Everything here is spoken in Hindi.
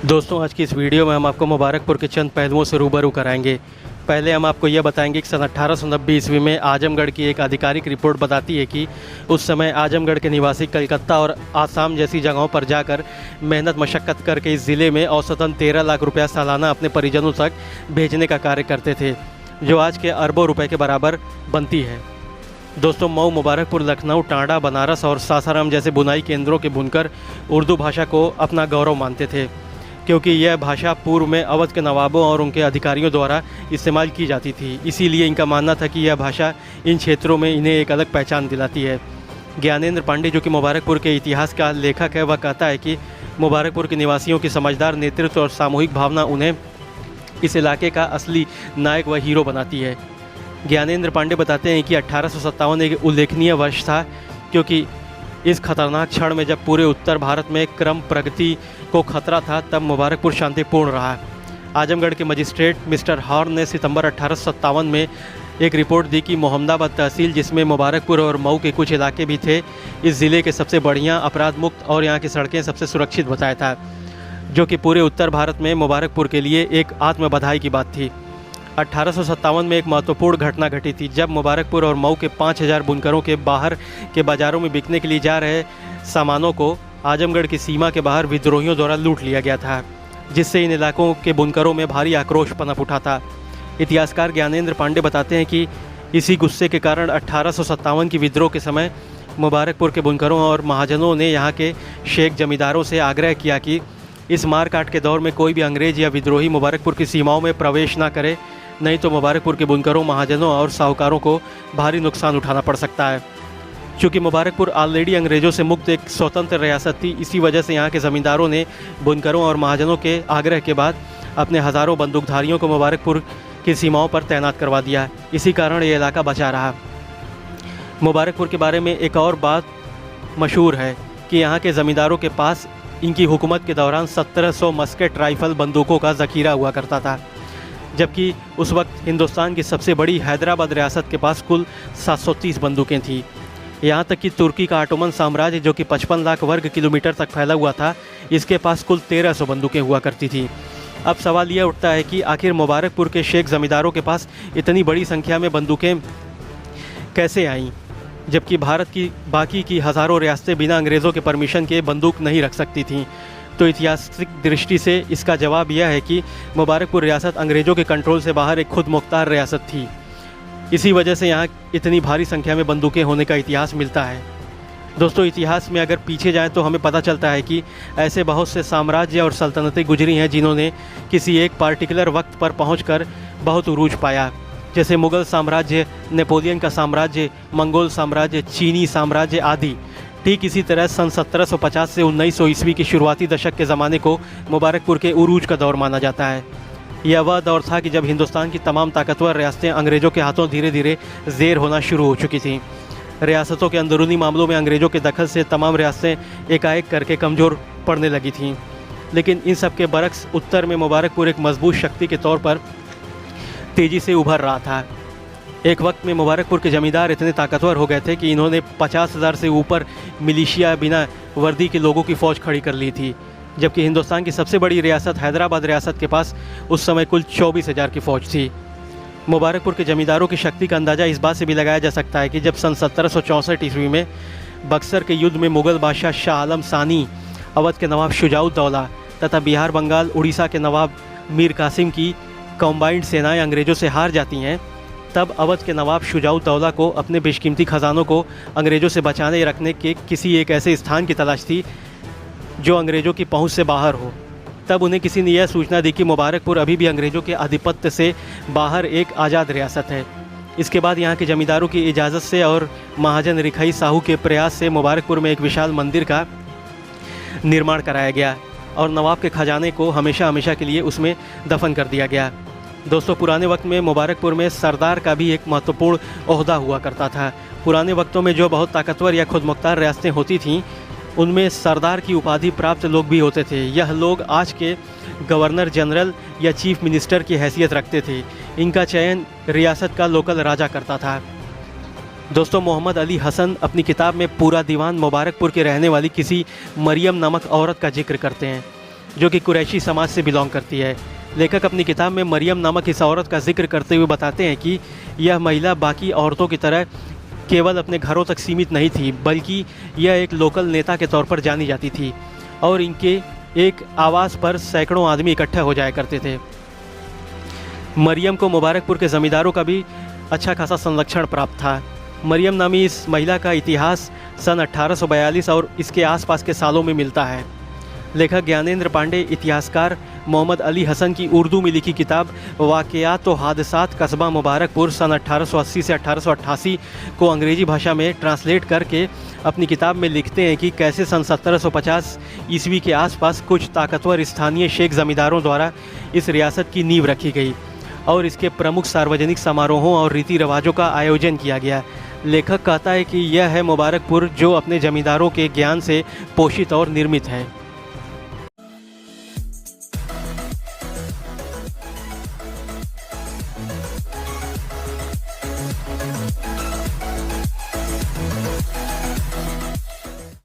दोस्तों, आज की इस वीडियो में हम आपको मुबारकपुर के चंद पहलुओं से रूबरू कराएंगे। पहले हम आपको यह बताएंगे कि सन 1890 ईस्वी में आजमगढ़ की एक आधिकारिक रिपोर्ट बताती है कि उस समय आजमगढ़ के निवासी कलकत्ता और आसाम जैसी जगहों पर जाकर मेहनत मशक्क़त करके इस ज़िले में औसतन 13 लाख रुपया सालाना अपने परिजनों तक भेजने का कार्य करते थे, जो आज के अरबों रुपए के बराबर बनती है। दोस्तों, मऊ, मुबारकपुर, लखनऊ, टांडा, बनारस और सासाराम जैसे बुनाई केंद्रों के बुनकर उर्दू भाषा को अपना गौरव मानते थे, क्योंकि यह भाषा पूर्व में अवध के नवाबों और उनके अधिकारियों द्वारा इस्तेमाल की जाती थी। इसीलिए इनका मानना था कि यह भाषा इन क्षेत्रों में इन्हें एक अलग पहचान दिलाती है। ज्ञानेंद्र पांडे, जो कि मुबारकपुर के इतिहास का लेखक है, वह कहता है कि मुबारकपुर के निवासियों की समझदार नेतृत्व और सामूहिक भावना उन्हें इस इलाके का असली नायक व हीरो बनाती है। ज्ञानेंद्र पांडे बताते हैं कि 1857 एक उल्लेखनीय वर्ष था, क्योंकि इस खतरनाक क्षण में जब पूरे उत्तर भारत में क्रम प्रगति को खतरा था, तब मुबारकपुर शांतिपूर्ण रहा। आजमगढ़ के मजिस्ट्रेट मिस्टर हॉर्न ने सितंबर 1857 में एक रिपोर्ट दी कि मोहम्मदाबाद तहसील, जिसमें मुबारकपुर और मऊ के कुछ इलाके भी थे, इस ज़िले के सबसे बढ़िया, अपराध मुक्त और यहाँ की सड़कें सबसे सुरक्षित बताया था, जो कि पूरे उत्तर भारत में मुबारकपुर के लिए एक आत्म बधाई की बात थी। 1857 में एक महत्वपूर्ण घटना घटी थी, जब मुबारकपुर और मऊ के 5000 बुनकरों के बाहर के बाज़ारों में बिकने के लिए जा रहे सामानों को आजमगढ़ की सीमा के बाहर विद्रोहियों द्वारा लूट लिया गया था, जिससे इन इलाकों के बुनकरों में भारी आक्रोश पनप उठा था। इतिहासकार ज्ञानेंद्र पांडे बताते हैं कि इसी गुस्से के कारण 1857 की विद्रोह के समय मुबारकपुर के बुनकरों और महाजनों ने यहाँ के शेख जमींदारों से आग्रह किया कि इस मारकाट के दौर में कोई भी अंग्रेज या विद्रोही मुबारकपुर की सीमाओं में प्रवेश न करे, नहीं तो मुबारकपुर के बुनकरों, महाजनों और साहूकारों को भारी नुकसान उठाना पड़ सकता है। चूँकि मुबारकपुर ऑलरेडी अंग्रेज़ों से मुक्त एक स्वतंत्र रियासत थी, इसी वजह से यहाँ के ज़मींदारों ने बुनकरों और महाजनों के आग्रह के बाद अपने हज़ारों बंदूकधारियों को मुबारकपुर की सीमाओं पर तैनात करवा दिया। इसी कारण ये इलाका बचा रहा। मुबारकपुर के बारे में एक और बात मशहूर है कि यहाँ के ज़मींदारों के पास इनकी हुकूमत के दौरान 1700 मस्केट राइफल बंदूकों का ज़खीरा हुआ करता था, जबकि उस वक्त हिंदुस्तान की सबसे बड़ी हैदराबाद रियासत के पास कुल 730 बंदूकें थीं। यहाँ तक कि तुर्की का ऑटोमन साम्राज्य, जो कि 55 लाख वर्ग किलोमीटर तक फैला हुआ था, इसके पास कुल 1300 बंदूकें हुआ करती थी। अब सवाल यह उठता है कि आखिर मुबारकपुर के शेख ज़मींदारों के पास इतनी बड़ी संख्या में बंदूकें कैसे आईं, जबकि भारत की बाकी की हज़ारों रियासतें बिना अंग्रेज़ों के परमिशन के बंदूक नहीं रख सकती थीं। तो ऐतिहासिक दृष्टि से इसका जवाब यह है कि मुबारकपुर रियासत अंग्रेज़ों के कंट्रोल से बाहर एक खुद मुख्तार रियासत थी। इसी वजह से यहाँ इतनी भारी संख्या में बंदूकें होने का इतिहास मिलता है। दोस्तों, इतिहास में अगर पीछे जाएं तो हमें पता चलता है कि ऐसे बहुत से साम्राज्य और सल्तनतें गुजरी हैं, जिन्होंने किसी एक पार्टिकुलर वक्त पर पहुंचकर बहुत उरूज पाया, जैसे मुग़ल साम्राज्य, नेपोलियन का साम्राज्य, मंगोल साम्राज्य, चीनी साम्राज्य आदि। ठीक इसी तरह सन 1750 से 1900 ईस्वी के शुरुआती दशक के ज़माने को मुबारकपुर के उरूज का दौर माना जाता है। यह वह दौर था कि जब हिंदुस्तान की तमाम ताकतवर रियासतें अंग्रेज़ों के हाथों धीरे धीरे ज़ेर होना शुरू हो चुकी थीं। रियासतों के अंदरूनी मामलों में अंग्रेज़ों के दखल से तमाम रियासतें एकाएक करके कमज़ोर पड़ने लगी थीं। लेकिन इन सब के बरक्स उत्तर में मुबारकपुर एक मजबूत शक्ति के तौर पर तेज़ी से उभर रहा था। एक वक्त में मुबारकपुर के ज़मींदार इतने ताकतवर हो गए थे कि इन्होंने 50,000 से ऊपर मिलिशिया, बिना वर्दी के लोगों की फ़ौज खड़ी कर ली थी, जबकि हिंदुस्तान की सबसे बड़ी रियासत हैदराबाद रियासत के पास उस समय कुल 24,000 की फ़ौज थी। मुबारकपुर के ज़मींदारों की शक्ति का अंदाज़ा इस बात से भी लगाया जा सकता है कि जब सन 1764 ईस्वी में बक्सर के युद्ध में मुग़ल बादशाह शाह आलम सानी, अवध के नवाब शुजाउद्दौला तथा बिहार, बंगाल, उड़ीसा के नवाब मीर कासिम की कॉम्बाइंड सेनाएं अंग्रेज़ों से हार जाती हैं, तब अवध के नवाब शुजाउद्दौला को अपने बेशकीमती ख़जानों को अंग्रेज़ों से बचाने रखने के किसी एक ऐसे स्थान की तलाश थी जो अंग्रेज़ों की पहुंच से बाहर हो। तब उन्हें किसी ने यह सूचना दी कि मुबारकपुर अभी भी अंग्रेज़ों के आधिपत्य से बाहर एक आज़ाद रियासत है। इसके बाद यहाँ के ज़मींदारों की इजाज़त से और महाजन रिखाई साहू के प्रयास से मुबारकपुर में एक विशाल मंदिर का निर्माण कराया गया और नवाब के खजाने को हमेशा हमेशा के लिए उसमें दफन कर दिया गया। दोस्तों, पुराने वक्त में मुबारकपुर में सरदार का भी एक महत्वपूर्ण ओहदा हुआ करता था। पुराने वक्तों में जो बहुत ताकतवर या खुदमुख्तार रियासतें होती थीं, उनमें सरदार की उपाधि प्राप्त लोग भी होते थे। यह लोग आज के गवर्नर जनरल या चीफ मिनिस्टर की हैसियत रखते थे। इनका चयन रियासत का लोकल राजा करता था। दोस्तों, मोहम्मद अली हसन अपनी किताब में पूरा दीवान मुबारकपुर के रहने वाली किसी मरियम नामक औरत का जिक्र करते हैं। जो कि कुरैशी समाज से बिलोंग करती है। लेखक अपनी किताब में मरियम नामक इस औरत का जिक्र करते हुए बताते हैं कि यह महिला बाकी औरतों की तरह केवल अपने घरों तक सीमित नहीं थी, बल्कि यह एक लोकल नेता के तौर पर जानी जाती थी और इनके एक आवाज़ पर सैकड़ों आदमी इकट्ठे हो जाया करते थे। मरियम को मुबारकपुर के ज़मींदारों का भी अच्छा खासा संरक्षण प्राप्त था। मरियम नामी इस महिला का इतिहास सन 1842 और इसके आसपास के सालों में मिलता है। लेखक ज्ञानेंद्र पांडे इतिहासकार मोहम्मद अली हसन की उर्दू में लिखी किताब वाक़यात व हादसात कस्बा मुबारकपुर सन 1880 से 1888 को अंग्रेज़ी भाषा में ट्रांसलेट करके अपनी किताब में लिखते हैं कि कैसे सन 1750 ईस्वी के आसपास कुछ ताकतवर स्थानीय शेख ज़मींदारों द्वारा इस रियासत की नींव रखी गई और इसके प्रमुख सार्वजनिक समारोहों और रीति रिवाजों का आयोजन किया गया। लेखक कहता है कि यह है मुबारकपुर जो अपने ज़मींदारों के ज्ञान से पोषित और निर्मित है।